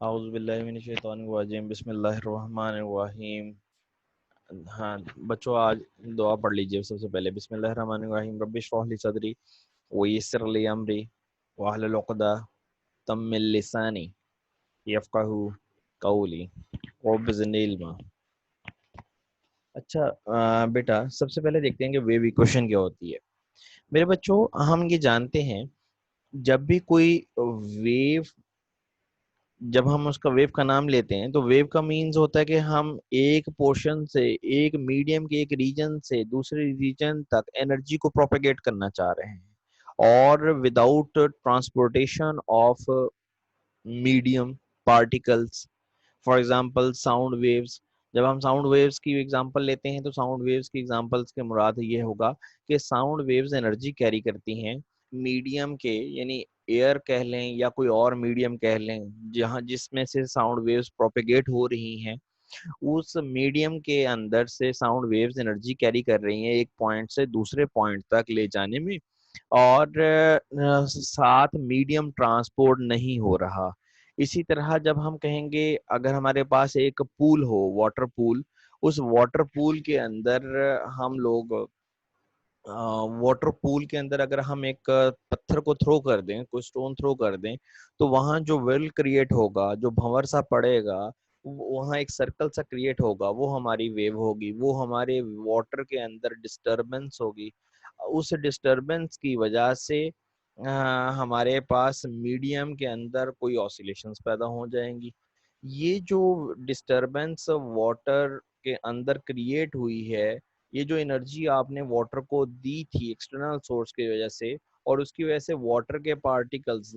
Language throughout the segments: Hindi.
औज़ु बिल्लाहि मिनश शैतानिर रजीम बिस्मिल्लाहिर रहमानिर रहीम। हाँ बच्चों, आज दुआ पढ़ लीजिए सबसे पहले। बिस्मिल्लाहिर रहमानिर रहीम। रब्बि इश्रह ली सदरी व यस्सिर ली अमरी वहलुल उक़दतम मिन लिसानी यफ़क़हू क़ौली रब्बि ज़िदनी इल्मा। अच्छा बेटा, सबसे पहले देखते हैं कि वेव इक्वेशन क्या होती है। मेरे बच्चों, हम ये जानते हैं जब भी कोई वेव जब हम उसका वेव का नाम लेते हैं तो वेव का मीन्स होता है कि हम एक पोर्शन से, एक मीडियम के एक रीजन से दूसरे रीजन तक एनर्जी को प्रोपेगेट करना चाह रहे हैं, और without transportation of medium particles. For example sound waves. जब हम साउंड वेव्स की एग्जांपल लेते हैं तो साउंड वेव्स की एग्जांपल्स के मुराद ये होगा कि साउंड वेव्स एनर्जी कैरी करती हैं मीडियम के, यानी एयर कह लें या कोई और मीडियम कह लें, जहां जिसमें से साउंड वेव्स प्रोपेगेट हो रही हैं, उस मीडियम के अंदर से साउंड वेव्स एनर्जी कैरी कर रही हैं एक पॉइंट से दूसरे पॉइंट तक ले जाने में, और साथ मीडियम ट्रांसपोर्ट नहीं हो रहा। इसी तरह जब हम कहेंगे, अगर हमारे पास एक पूल हो, वाटर पूल, उस वाटर पूल के अंदर हम लोग वाटर पूल के अंदर अगर हम एक पत्थर को थ्रो कर दें, कोई स्टोन थ्रो कर दें, तो वहां जो वेल क्रिएट होगा, जो भंवर सा पड़ेगा, वहां एक सर्कल सा क्रिएट होगा, वो हमारी वेव होगी, वो हमारे वाटर के अंदर डिस्टरबेंस होगी। उस डिस्टरबेंस की वजह से हमारे पास मीडियम के अंदर कोई ऑसिलेशंस पैदा हो जाएंगी। ये जो डिस्टरबेंस वाटर के अंदर क्रिएट हुई है, ये जो एनर्जी आपने वाटर को दी थी एक्सटर्नल सोर्स की वजह से, और उसकी वजह से वाटर के पार्टिकल्स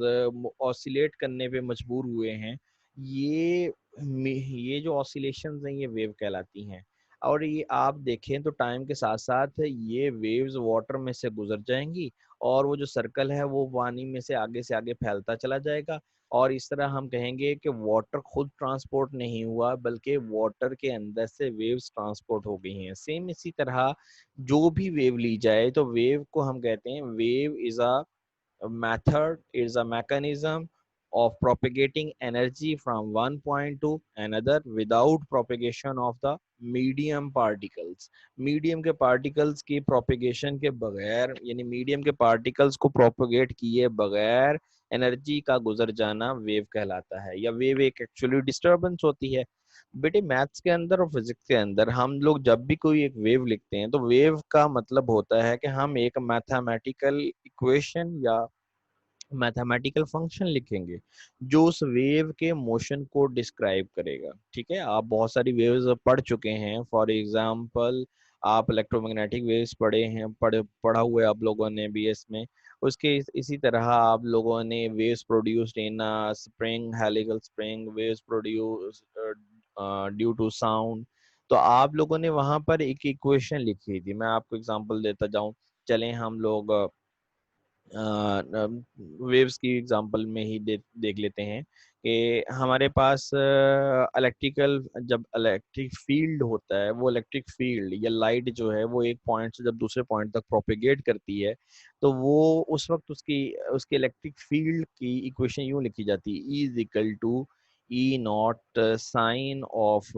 ऑसिलेट करने पे मजबूर हुए हैं, ये ये जो ऑसिलेशंस हैं ये वेव कहलाती हैं। और ये आप देखें तो टाइम के साथ साथ ये वेव्स वाटर में से गुजर जाएंगी, और वो जो सर्कल है वो पानी में से आगे फैलता चला जाएगा। और इस तरह हम कहेंगे कि वाटर खुद ट्रांसपोर्ट नहीं हुआ, बल्कि वाटर के अंदर से वेव्स ट्रांसपोर्ट हो गई हैं। सेम इसी तरह जो भी वेव ली जाए तो वेव को हम कहते हैं, wave is a method, is a mechanism of propagating energy from one point to another without propagation of the medium particles। Medium के पार्टिकल्स की प्रोपेगेशन के बगैर, यानी मीडियम के पार्टिकल्स को प्रोपेगेट किए बगैर एनर्जी का गुजर जाना वेव कहलाता है, या वेव एक एक्चुअली डिस्टरबेंस होती है। बेटे, मैथ्स के अंदर और फिजिक्स के अंदर हम लोग जब भी कोई एक वेव लिखते हैं तो वेव का मतलब होता है कि हम एक मैथमेटिकल इक्वेशन या मैथमेटिकल फंक्शन लिखेंगे जो उस वेव के मोशन को डिस्क्राइब करेगा। ठीक है, आप बहुत सारी वेव्स पढ़ चुके हैं। फॉर एग्जांपल, आप इलेक्ट्रोमैग्नेटिक वेव्स पढ़े हैं, पढ़ा हुआ है आप लोगों ने बीएस में। उसके इसी तरह आप लोगों ने waves produced in spring, helical spring, waves produced due to sound. तो आप लोगों ने वहां पर एक इक्वेशन लिखी थी। मैं आपको एग्जांपल देता जाऊं। चलें हम लोग वेव्स की एग्जांपल में ही देख लेते हैं कि हमारे पास जब इलेक्ट्रिक फील्ड होता है, वो इलेक्ट्रिक फील्ड या लाइट जो है वो एक पॉइंट से जब दूसरे पॉइंट तक प्रोपेगेट करती है, तो वो उस वक्त उसकी उसके इलेक्ट्रिक फील्ड की इक्वेशन यूं लिखी जाती है, E is equal to E nought sine of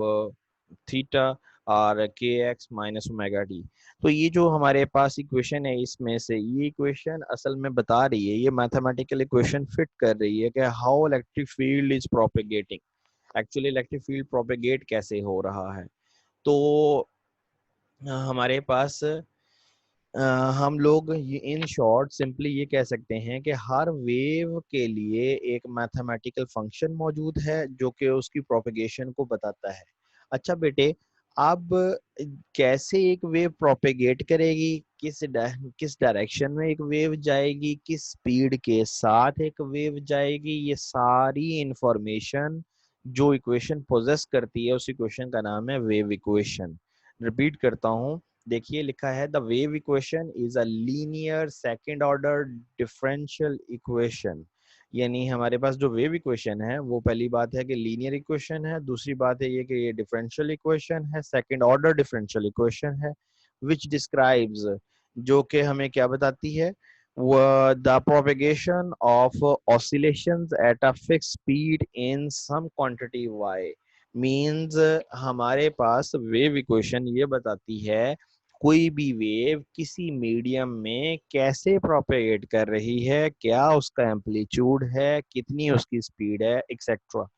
theta और K x minus omega T. तो ये जो हमारे पास इक्वेशन है, इसमें से ये इक्वेशन असल में बता रही है, ये मैथमेटिकल इक्वेशन फिट कर रही है कि how electric field is propagating. Actually electric field propagate कैसे हो रहा है। तो हमारे पास हम लोग इन शॉर्ट सिंपली ये कह सकते हैं कि हर वेव के लिए एक मैथमेटिकल फंक्शन मौजूद है जो कि उसकी प्रोपेगेशन को बताता है। अच्छा बेटे, अब कैसे एक वेव प्रोपेगेट करेगी, किस डायरेक्शन में एक वेव जाएगी, किस स्पीड के साथ एक वेव जाएगी, ये सारी इंफॉर्मेशन जो इक्वेशन पोजेस करती है, उस इक्वेशन का नाम है वेव इक्वेशन। रिपीट करता हूँ, देखिए लिखा है, the wave equation is a linear second order differential equation. यानी हमारे पास जो वेव इक्वेशन है वो पहली बात है कि लीनियर इक्वेशन है, दूसरी बात है ये कि ये डिफरेंशियल इक्वेशन है, सेकंड ऑर्डर डिफरेंशियल इक्वेशन है, विच डिस्क्राइब्स, जो कि हमें क्या बताती है, the propagation of oscillations at a fixed speed in some quantity y means हमारे पास वेव इक्वेशन ये बताती है कोई भी वेव किसी मीडियम में कैसे प्रोपेगेट कर रही है, क्या उसका एम्पलीट्यूड है, कितनी उसकी स्पीड है, एक्सेट्रा।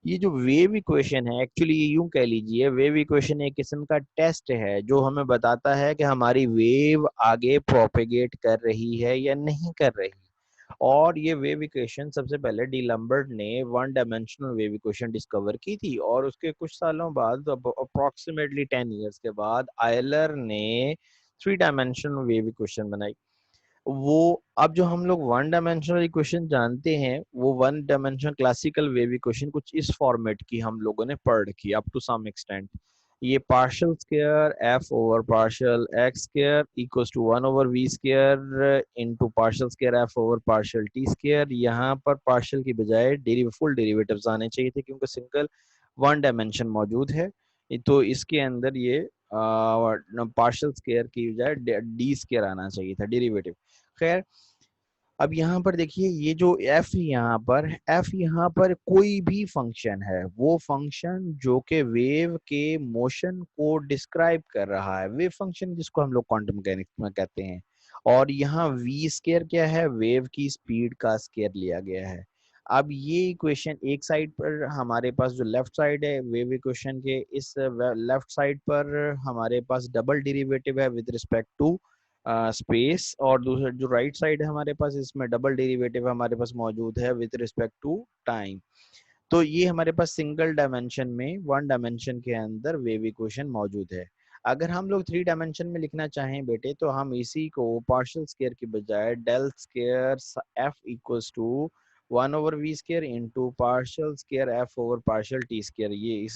ये जो वेव इक्वेशन है, एक्चुअली ये यूं कह लीजिए, वेव इक्वेशन एक किस्म का टेस्ट है जो हमें बताता है कि हमारी वेव आगे प्रोपेगेट कर रही है या नहीं कर रही। और ये वेव इक्वेशन सबसे पहले डीलम्बर्ट ने one dimensional wave equation discover की थी, और उसके कुछ सालों बाद, अप्रोक्सीमेटली 10 इयर्स के बाद, आयलर ने थ्री डायमेंशनल वेव इक्वेशन बनाई। वो अब जो हम लोग वन डायमेंशनल इक्वेशन जानते हैं, वो one dimensional classical wave equation कुछ इस फॉर्मेट की हम लोगों ने पढ़ रखी अप टू सम एक्सटेंट। ये partial square F over partial X square equals to 1/v square into partial square F over partial T square. यहाँ पर पार्शियल की बजाय फुल डेरिवेटिव्स आने चाहिए थे, क्योंकि सिंगल वन डायमेंशन मौजूद है। तो इसके अंदर ये पार्शियल स्क्वायर की बजाय डी स्क्वायर आना चाहिए था डेरिवेटिव। खैर, अब यहाँ पर देखिए, ये जो एफ यहाँ पर कोई भी फंक्शन है, वो फंक्शन जो के वेव के मोशन को डिस्क्राइब कर रहा है, वेव फंक्शन जिसको हम लोग क्वांटम मैकेनिक्स में कहते हैं। और यहाँ वी स्केयर क्या है, वेव की स्पीड का स्केयर लिया गया है। अब ये इक्वेशन एक साइड पर हमारे पास जो लेफ्ट साइड है वेव इक्वेशन के, इस लेफ्ट साइड पर हमारे पास डबल डेरिवेटिव है विद रिस्पेक्ट टू स्पेस, और दूसरा जो राइट साइड है हमारे पास, इसमें डबल डेरिवेटिव हमारे पास मौजूद है विद रिस्पेक्ट टू टाइम। तो ये हमारे पास सिंगल डायमेंशन में, वन डायमेंशन के अंदर वेव इक्वेशन मौजूद है। अगर हम लोग थ्री डायमेंशन में लिखना चाहें बेटे, तो हम इसी को पार्शियल स्क्वायर की बजाय del square F equals to 1/v square into partial square F over partial T square, ये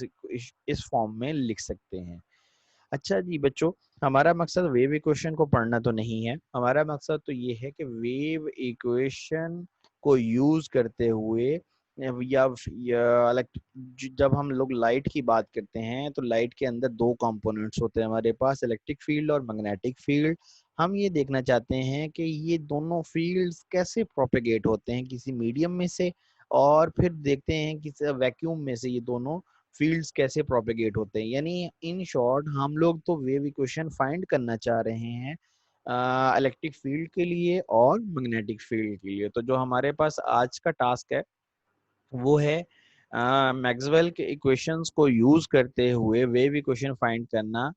इस फॉर्म में लिख सकते हैं। अच्छा जी बच्चों, हमारा मकसद वेव इक्वेशन को पढ़ना तो नहीं है, हमारा मकसद तो ये है कि वेव इक्वेशन को यूज करते हुए जब हम लोग लाइट की बात करते हैं, तो लाइट के अंदर दो कंपोनेंट्स होते हैं हमारे पास, इलेक्ट्रिक फील्ड और मैग्नेटिक फील्ड। हम ये देखना चाहते हैं कि ये दोनों फील्ड्स कैसे प्रोपेगेट होते हैं किसी मीडियम में से, और फिर देखते हैं कि वैक्यूम में से ये दोनों फील्ड्स कैसे प्रोपेगेट होते हैं। यानी इन शॉर्ट हम लोग तो वेव इक्वेशन फाइंड करना चाह रहे हैं इलेक्ट्रिक फील्ड के लिए और मैग्नेटिक फील्ड के लिए। तो जो हमारे पास आज का टास्क है वो है मैक्सवेल के इक्वेशंस को यूज करते हुए वेव इक्वेशन फाइंड करना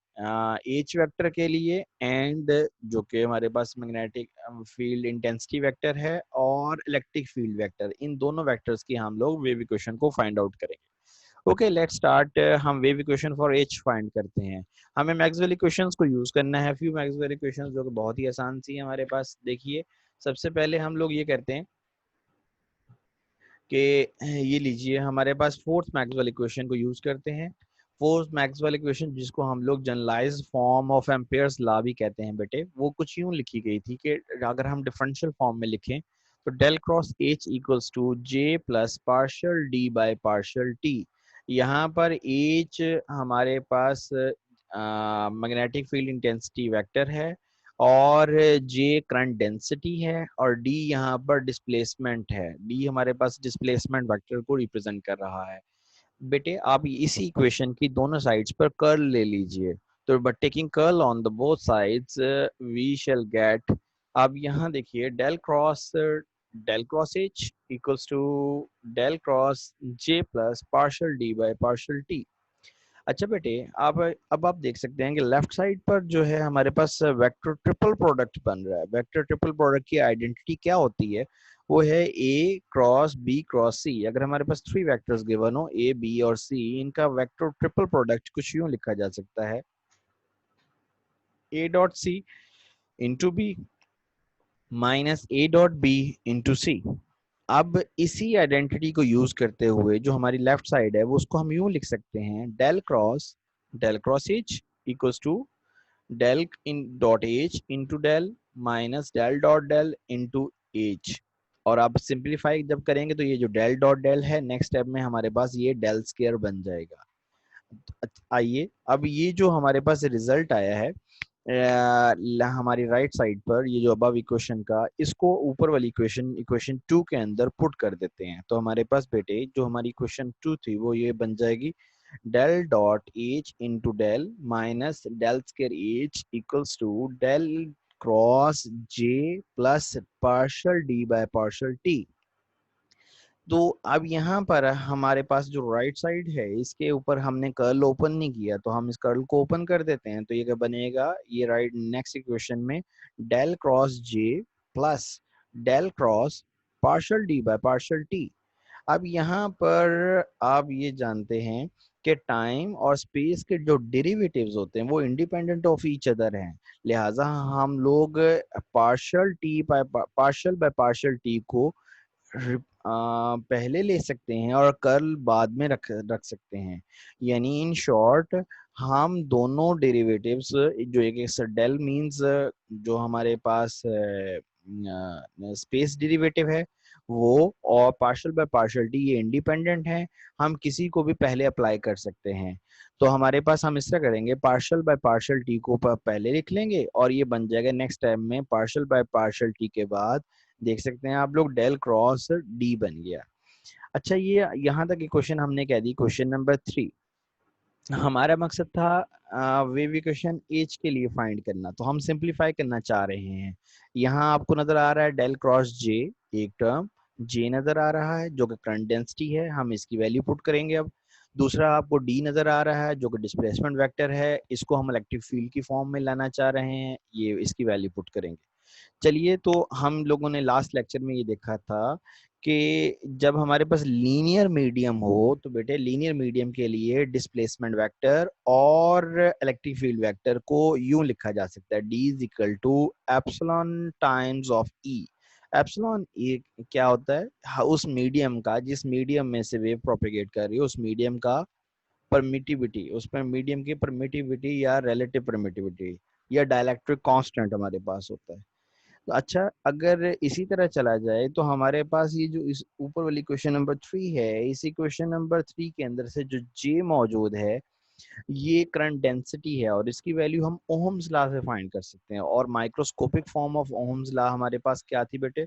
एच वेक्टर के लिए, एंड जो कि हमारे पास मैग्नेटिक फील्ड इंटेंसिटी वेक्टर है और इलेक्ट्रिक फील्ड वेक्टर, इन दोनों वेक्टर्स की हम लोग वेव इक्वेशन को फाइंड आउट करेंगे। Okay, let's start. हम wave equation for H find करते हैं। हमें मैक्सवेल इक्वेशंस को यूज करना है, फ्यू मैक्सवेल इक्वेशंस जो कि बहुत ही आसान सी है हमारे पास। देखिए, सबसे पहले हम लोग ये करते हैं कि ये लीजिए, हमारे पास फोर्थ मैक्सवेल इक्वेशन को यूज करते हैं। फोर्थ मैक्सवेल इक्वेशन, जिसको हम लोग generalised form of Ampere's law भी कहते हैं बेटे, वो कुछ यूं लिखी गई थी कि अगर हम डिफरेंशियल फॉर्म में लिखें तो del cross H equals to J plus partial D by partial T. यहाँ पर एच हमारे पास मैग्नेटिक फील्ड इंटेंसिटी वेक्टर है, और जे करंट डेंसिटी है, और डी यहाँ पर डिस्प्लेसमेंट है। डी हमारे पास डिस्प्लेसमेंट वेक्टर को रिप्रेजेंट कर रहा है। बेटे, आप इसी इक्वेशन की दोनों साइड्स पर कर्ल ले लीजिए। तो but taking curl on the both sides we shall get, अब यहाँ देखिए, del cross H equals to del cross J plus partial D by partial T. अच्छा बेटे, आप अब आप देख सकते हैं कि लेफ्ट साइड पर जो है हमारे पास वेक्टर ट्रिपल प्रोडक्ट बन रहा है। वेक्टर ट्रिपल प्रोडक्ट की आइडेंटिटी क्या होती है, वो है ए क्रॉस बी क्रॉस सी। अगर हमारे पास थ्री वेक्टर्स गिवन हो, ए बी और सी, इनका वेक्टर ट्रिपल प्रोडक्ट कुछ यूं लिखा जा सकता है, A dot C into B minus A dot B into C. अब इसी आइडेंटिटी को यूज करते हुए जो हमारी लेफ्ट साइड है, वो उसको हम यूं लिख सकते हैं, del cross H equals to del in dot H into del minus del dot del into H. और आप सिंप्लीफाई जब करेंगे तो ये जो डेल डॉट डेल है, नेक्स्ट स्टेप में हमारे पास ये डेल स्क्वायर बन जाएगा। आइए, अब ये जो हमारे पास रिजल्ट आया है, हमारी राइट साइड पर ये जो अबव इक्वेशन का, इसको ऊपर वाली इक्वेशन इक्वेशन 2 के अंदर पुट कर देते हैं। तो हमारे पास बेटे जो हमारी इक्वेशन 2 थी वो ये बन जाएगी, del dot H into del minus del square H equals to del cross J plus partial D by partial T. तो अब यहाँ पर हमारे पास जो राइट साइड है इसके ऊपर हमने कर्ल ओपन नहीं किया, तो हम इस कर्ल को ओपन कर देते हैं। तो ये क्या बनेगा, ये राइट नेक्स्ट इक्वेशन में del cross J plus del cross partial D by partial T. अब यहाँ पर आप ये जानते हैं कि टाइम और स्पेस के जो डेरिवेटिव्स होते हैं वो इंडिपेंडेंट ऑफ ईच अदर हैं। लिहाजा हम लोग पार्शियल बाय पार्शियल टी को पहले ले सकते हैं और कर्ल बाद में रख रख सकते हैं। यानी इन शॉर्ट हम दोनों डेरिवेटिव्स, जो एक डेल मींस जो हमारे पास स्पेस डेरिवेटिव है वो, और पार्शियल बाय पार्शियल टी ये इंडिपेंडेंट है, हम किसी को भी पहले अप्लाई कर सकते हैं। तो हमारे पास हम इस तरह करेंगे, पार्शियल बाय पार्शियल टी को पहले लिख लेंगे और ये बन जाएगा नेक्स्ट टाइम में पार्शियल बाय पार्शियल टी के बाद देख सकते हैं आप लोग डेल क्रॉस डी बन गया। अच्छा, ये यहाँ तक क्वेश्चन हमने कह दी। क्वेश्चन नंबर 3, हमारा मकसद था वेव इक्वेशन एच के लिए फाइंड करना, तो हम सिंपलीफाई करना चाह रहे हैं। यहाँ आपको नजर आ रहा है डेल क्रॉस जे, एक टर्म जे नजर आ रहा है जो कि करंट डेंसिटी है, हम इसकी वैल्यू पुट करेंगे। अब दूसरा आपको डी नजर आ रहा है जो कि डिस्प्लेसमेंट वेक्टर है, इसको हम इलेक्ट्रिक फील्ड की फॉर्म में लाना चाह रहे हैं, ये इसकी वैल्यू पुट करेंगे। चलिए, तो हम लोगों ने लास्ट लेक्चर में ये देखा था कि जब हमारे पास लीनियर मीडियम हो तो बेटे लीनियर मीडियम के लिए डिस्प्लेसमेंट वेक्टर और इलेक्ट्रिक फील्ड वेक्टर को यूं लिखा जा सकता है, D is equal to epsilon times of E. Epsilon ये क्या होता है, उस मीडियम का, जिस मीडियम में से वेव प्रोपेगेट कर रही है उस मीडियम का परमिटिविटी, उस पर मीडियम की परमिटिविटी या रिलेटिव परमिटिविटी या डाइलेक्ट्रिक कांस्टेंट हमारे पास होता है। तो अच्छा, अगर इसी तरह चला जाए तो हमारे पास ये जो इस ऊपर वाली क्वेश्चन नंबर 3 है, इसी क्वेश्चन नंबर 3 के अंदर से जो जे मौजूद है ये करंट डेंसिटी है और इसकी वैल्यू हम ओहम्स लॉ से फाइंड कर सकते हैं। और microscopic form of Ohm's law हमारे पास क्या थी बेटे,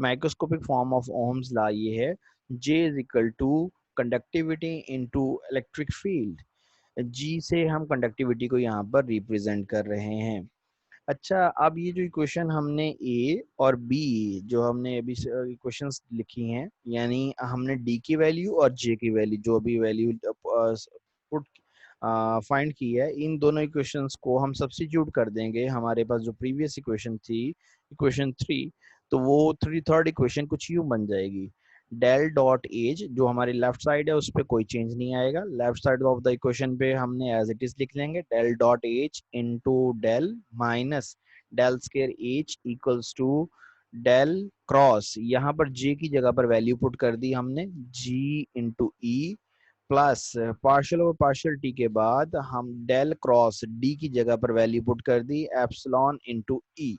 microscopic form of Ohm's law ये है, J is equal to conductivity into electric field. जी से हम कंडक्टिविटी को यहाँ पर रिप्रेजेंट कर रहे हैं। अच्छा, अब ये जो इक्वेशन हमने ए और बी जो हमने अभी इक्वेशंस लिखी हैं, यानी हमने डी की वैल्यू और जे की वैल्यू जो अभी वैल्यू पुट फाइंड की है, इन दोनों इक्वेशंस को हम सब्स्टिट्यूट कर देंगे हमारे पास जो प्रीवियस इक्वेशन थी, इक्वेशन 3। तो वो थर्ड इक्वेशन कुछ यूं बन जाएगी, डेल डॉट एज जो हमारी लेफ्ट साइड है उस पर कोई चेंज नहीं आएगा, left side of the equation पे हमने एज इट इज लिख लेंगे del dot H into del minus del square H equals to del cross, यहाँ पर जे की जगह पर वैल्यू पुट कर दी हमने जी इंटू ई प्लस पार्शियल और पार्शियल टी के बाद हम डेल क्रॉस डी की जगह पर वैल्यू पुट कर दी एप्सिलॉन इंटू ई।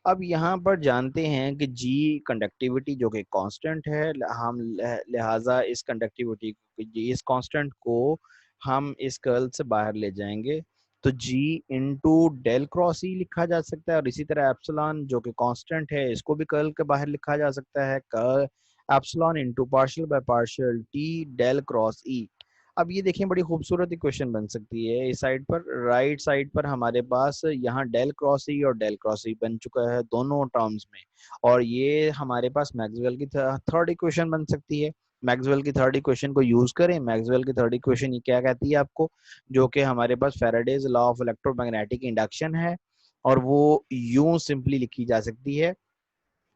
अब यहाँ पर जानते हैं कि जी कंडक्टिविटी जो कि कांस्टेंट है, हम लिहाजा इस कंडक्टिविटी इस कांस्टेंट को हम इस कर्ल से बाहर ले जाएंगे, तो जी इंटू डेल क्रॉस ई लिखा जा सकता है। और इसी तरह एप्सिलॉन जो कि कांस्टेंट है इसको भी कर्ल के बाहर लिखा जा सकता है, curl epsilon into partial by partial T del cross E. अब ये देखिए बड़ी खूबसूरत इक्वेशन बन सकती है। इस साइड पर, राइट साइड पर हमारे पास यहाँ डेल क्रॉस ई और डेल क्रॉस ई बन चुका है दोनों टर्म्स में, और ये हमारे पास मैक्सवेल की थर्ड इक्वेशन बन सकती है। मैक्सवेल की थर्ड इक्वेशन को यूज करें, मैक्सवेल की थर्ड इक्वेशन ये क्या कहती है आपको, जो कि हमारे पास Faraday's law of electromagnetic induction है, और वो यूं सिंपली लिखी जा सकती है,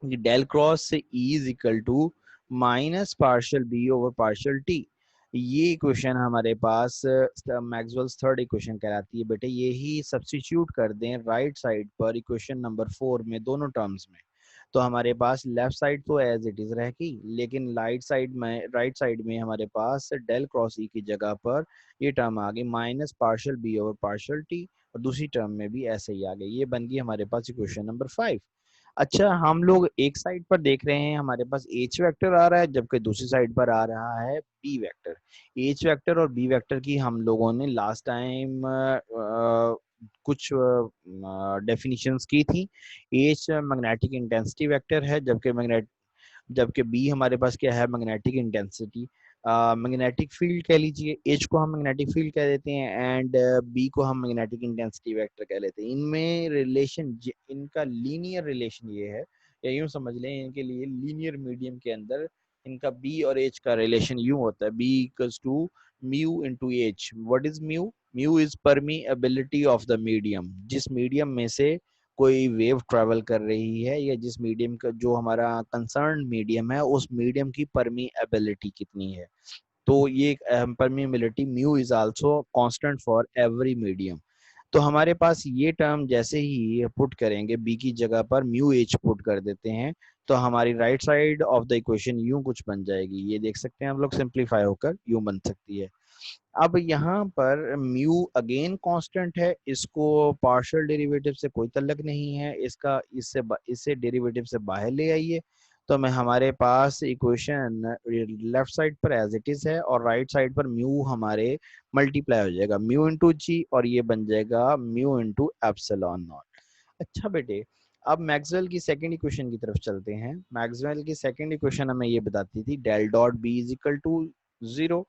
डेल क्रॉस से E is equal to minus partial B over partial T. ये इक्वेशन हमारे पास मैक्सवेल्स थर्ड इक्वेशन कहलाती है। बेटे यही सब्स्टिट्यूट कर दें राइट साइड पर इक्वेशन नंबर 4 में दोनों टर्म्स में, तो हमारे पास लेफ्ट साइड तो एज इट इज रहेगी, लेकिन राइट साइड में हमारे पास डेल क्रॉस ई की जगह पर ये टर्म आ गई minus partial B over partial T, और दूसरी टर्म में भी ऐसे ही आ गई। ये बन गई हमारे पास इक्वेशन नंबर 5। अच्छा, हम लोग एक साइड पर देख रहे हैं हमारे पास एच वेक्टर आ रहा है, जबकि दूसरी साइड पर आ रहा है बी वेक्टर। एच वेक्टर और बी वेक्टर की हम लोगों ने लास्ट टाइम कुछ डेफिनेशंस की थी। एच मैग्नेटिक इंटेंसिटी वेक्टर है, जबकि बी हमारे पास क्या है, मैग्नेटिक इंटेंसिटी, मैग्नेटिक फील्ड कह लीजिए। एच को हम मैग्नेटिक फील्ड कह देते हैं एंड बी को हम मैग्नेटिक इंटेंसिटी वेक्टर कह लेते हैं। इनमें रिलेशन, इनका लीनियर रिलेशन ये है, या यूं समझ लें इनके लिए लीनियर मीडियम के अंदर इनका बी और एच का रिलेशन यूं होता है, B equals to mu into H. What is mu? Mu is permeability of the medium. जिस मीडियम में से कोई वेव ट्रेवल कर रही है, या जिस मीडियम का जो हमारा कंसर्न मीडियम है, उस मीडियम की परमीएबिलिटी कितनी है। तो ये permeability mu is also constant for every medium. तो हमारे पास ये टर्म जैसे ही पुट करेंगे, बी की जगह पर म्यू एच पुट कर देते हैं, तो हमारी right side of the equation यूं कुछ बन जाएगी। ये देख सकते हैं हम लोग, सिंप्लीफाई होकर यूं बन सकती है। अब यहाँ पर म्यू अगेन कांस्टेंट है, इसको पार्शियल डेरिवेटिव से कोई तल्लक नहीं है, इसका इससे डेरिवेटिव से बाहर ले आइए, तो मैं हमारे पास इक्वेशन लेफ्ट साइड पर एज इट इज है और राइट साइड पर म्यू हमारे मल्टीप्लाई हो जाएगा, म्यू इंटू जी, और ये बन जाएगा म्यू इंटू एप्सिलॉन नॉट। अच्छा बेटे, अब मैक्सवेल की सेकंड इक्वेशन की तरफ चलते हैं। मैक्सवेल की सेकंड इक्वेशन हमें ये बताती थी del dot B is equal to zero,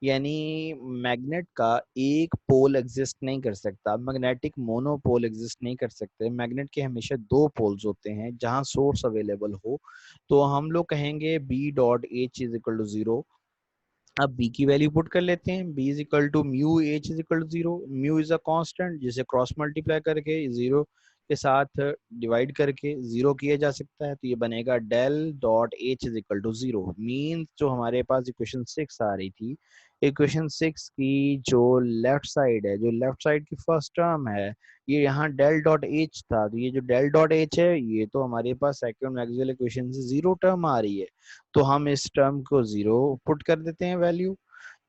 यानी मैग्नेट का एक पोल एग्जिस्ट नहीं कर सकता, मैग्नेटिक मोनोपोल एग्जिस्ट नहीं कर सकते। मैग्नेट के हमेशा दो पोल्स होते हैं जहां सोर्स अवेलेबल हो। तो हम लोग कहेंगे B dot H is equal to zero. अब b की वैल्यू पुट कर लेते हैं, b is equal to mu H is equal to zero. Mu is a constant जिसे क्रॉस मल्टीप्लाई करके जीरो के साथ डिवाइड करके जीरो किया जा सकता है, तो ये बनेगा del dot H is equal to zero. Means जो हमारे पास इक्वेशन 6 आ रही थी, इक्वेशन 6 की जो लेफ्ट साइड है, जो लेफ्ट साइड की फर्स्ट टर्म है, ये यहाँ डेल डॉट एच था, तो ये जो डेल डॉट एच है ये तो हमारे पास सेकंड मैक्सवेल इक्वेशन से जीरो टर्म आ रही है, तो हम इस टर्म को जीरो पुट कर देते हैं वैल्यू।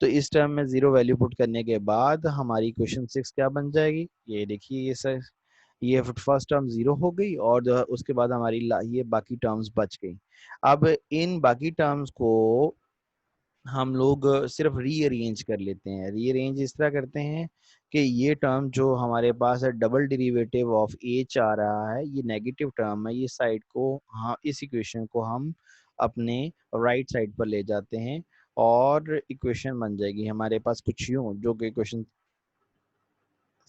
तो इस टर्म में जीरो वैल्यू पुट करने के बाद हमारी क्वेश्चन 6 क्या बन जाएगी, ये देखिए, ये सर, ये फर्स्ट टर्म जीरो हो गई और उसके बाद हमारी ये बाकी टर्म्स बच गई। अब इन बाकी टर्म्स को हम लोग सिर्फ रीअरेंज कर लेते हैं। रीअरेंज इस तरह करते हैं कि ये टर्म जो हमारे पास है डबल डेरिवेटिव ऑफ एच आ रहा है, ये नेगेटिव टर्म है, ये साइड को, हाँ, इस इक्वेशन को हम अपने राइट साइड पर ले जाते हैं और इक्वेशन बन जाएगी हमारे पास कुछ यूं, जो कि इक्वेशन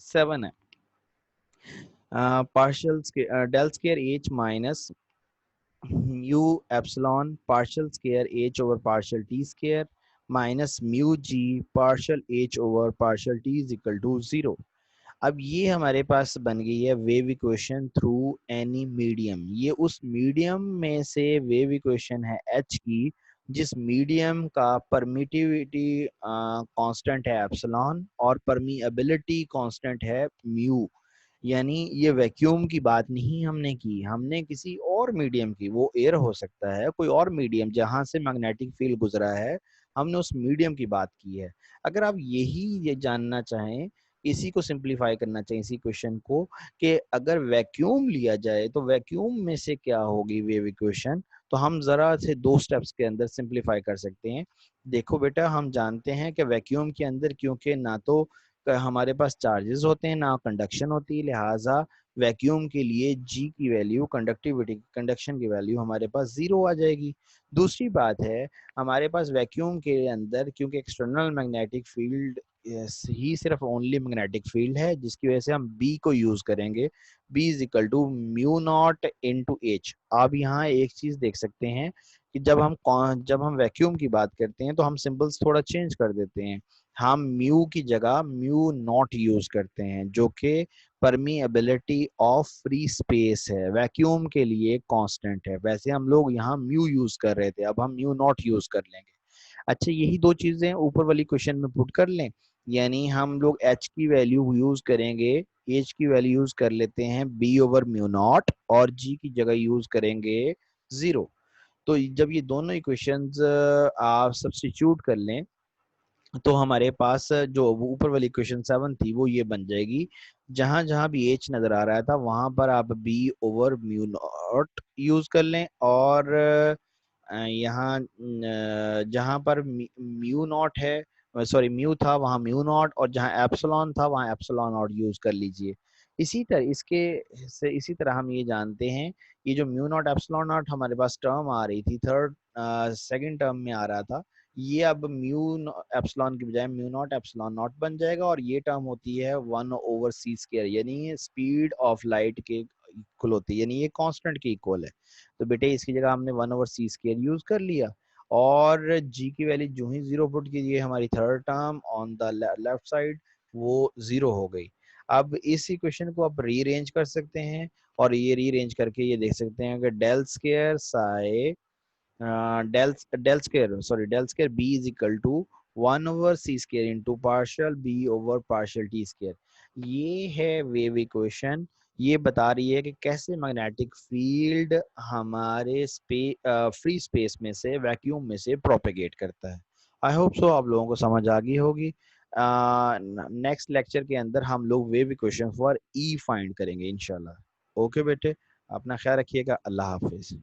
7 है। Partial del square H minus mu epsilon partial square H over partial T square minus mu G partial H over partial T is equal to zero. अब ये हमारे पास बन गई है wave equation through any medium. ये उस मीडियम में से वेव इक्वेशन है एच की, जिस मीडियम का परमिटिविटी कांस्टेंट है एप्सिलॉन और परमिएबिलिटी कांस्टेंट है म्यू। यानी ये वैक्यूम की बात नहीं हमने की, हमने किसी और मीडियम की, वो एयर हो सकता है, कोई और मीडियम जहां से मैग्नेटिक फील्ड गुजरा है, हमने उस मीडियम की बात की है। अगर आप ये जानना चाहें, इसी को सिंप्लीफाई करना चाहिए इसी क्वेश्चन को, कि अगर वैक्यूम लिया जाए तो वैक्यूम में से क्या होगी वेव इक्वेशन, तो हम जरा से दो स्टेप्स के अंदर सिंप्लीफाई कर सकते हैं। देखो बेटा, हम जानते हैं कि वैक्यूम के अंदर क्योंकि ना तो हमारे पास चार्जेस होते हैं ना कंडक्शन होती है, लिहाजा वैक्यूम के लिए जी की वैल्यू, कंडक्टिविटी, कंडक्शन की वैल्यू हमारे पास जीरो आ जाएगी। दूसरी बात है, हमारे पास वैक्यूम के अंदर क्योंकि एक्सटर्नल मैग्नेटिक फील्ड ही सिर्फ ओनली मैग्नेटिक फील्ड है, जिसकी वजह से हम बी को यूज करेंगे, B is equal to mu naught into H. आप यहाँ एक चीज देख सकते हैं कि जब हम वैक्यूम की बात करते हैं तो हम सिंबल्स थोड़ा चेंज कर देते हैं। हम म्यू की जगह म्यू नॉट यूज करते हैं, जो कि परमीएबिलिटी ऑफ फ्री स्पेस है, वैक्यूम के लिए कांस्टेंट है। वैसे हम लोग यहाँ म्यू यूज कर रहे थे, अब हम म्यू नॉट यूज कर लेंगे। अच्छा, यही दो चीजें ऊपर वाली क्वेश्चन में पुट कर लें, यानी हम लोग एच की वैल्यू यूज करेंगे, एच की वैल्यू यूज कर लेते हैं बी ओवर म्यू नॉट, और जी की जगह यूज करेंगे जीरो। तो जब ये दोनों इक्वेशंस आप सब्स्टिट्यूट कर लें, तो हमारे पास जो ऊपर वाली इक्वेशन 7 थी वो ये बन जाएगी, जहां जहां भी एच नजर आ रहा था वहां पर आप B over mu naught use कर लें, और यहाँ जहां पर म्यू नॉट है सॉरी म्यू था वहाँ म्यू नॉट, और जहाँ एप्सिलॉन था वहाँ एप्सिलॉन नॉट यूज कर लीजिए। इसी तरह इसके से इसी तरह हम ये जानते हैं, ये जो म्यू नॉट एप्सिलॉन नॉट हमारे पास टर्म आ रही थी थर्ड सेकंड टर्म में आ रहा था, ये अब म्यू एप्सिलॉन की बजाय म्यू नॉट एप्सिलॉन नॉट बन जाएगा, और ये टर्म होती है 1/c², यानी स्पीड ऑफ लाइट के इक्वल होती है, यानी ये कांस्टेंट के इक्वल है। तो बेटे इसकी जगह हमने 1/c² यूज कर लिया, और जी की वैल्यू जो ही जीरो पुट कीजिए, हमारी third term on the left side वो जीरो हो गई। अब इस इक्वेशन को आप रीअरेंज कर सकते हैं, और ये रीअरेंज करके ये देख सकते हैं कि del square psi del square B is equal to 1/c² into partial B over partial T square. ये है वेव इक्वेशन। ये बता रही है कि कैसे मैग्नेटिक फील्ड हमारे फ्री स्पेस में से, वैक्यूम में से प्रोपेगेट करता है। आई होप सो आप लोगों को समझ आ गई होगी। नेक्स्ट लेक्चर के अंदर हम लोग wave equation for E find करेंगे इंशाल्लाह। ओके बेटे, अपना ख्याल रखिएगा। अल्लाह हाफिज।